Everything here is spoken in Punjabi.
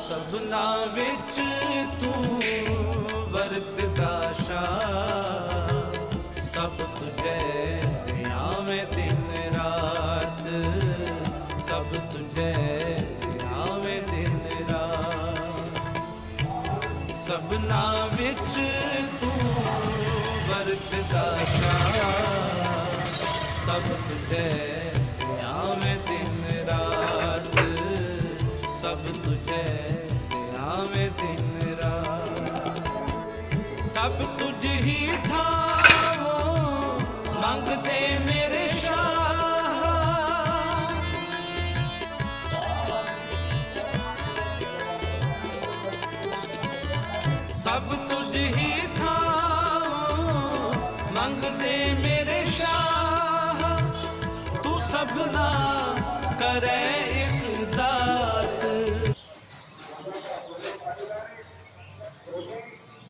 ਸਭਨਾ ਵਿੱਚ ਤੂੰ ਵਰਤਦਾ ਸ਼ਾਹ, ਸਭ ਤੁਝੇ ਆਵੇਂ ਦਿਨ ਰਾਤ, ਸਭ ਤੁਝੇ ਆਵੇਂ ਦਿਨ ਰਾਤ। ਸਭਨਾ ਵਿੱਚ ਤੂੰ ਵਰਤਦਾ ਸ਼ਾਹ, ਸਭ ਤੁਝੇ ਆਵੇਂ ਦਿਨ ਰਾਤ, ਸਭ ਤੁਝੇ ਆਵੇਂ ਦਿਨ ਰਾਤ। ਸਭ ਤੁਝ ਹੀ ਥਾਵੋ ਮੰਗਦੇ ਮੇਰੇ ਸ਼ਾਹ, ਸਭ ਤੁਝ ਹੀ ਥਾਵੋ ਮੰਗਦੇ ਮੇਰੇ ਸ਼ਾਹ। ਤੂੰ ਸਭਨਾ ਕਰੇ ਇੱਕ ਦਾਤ।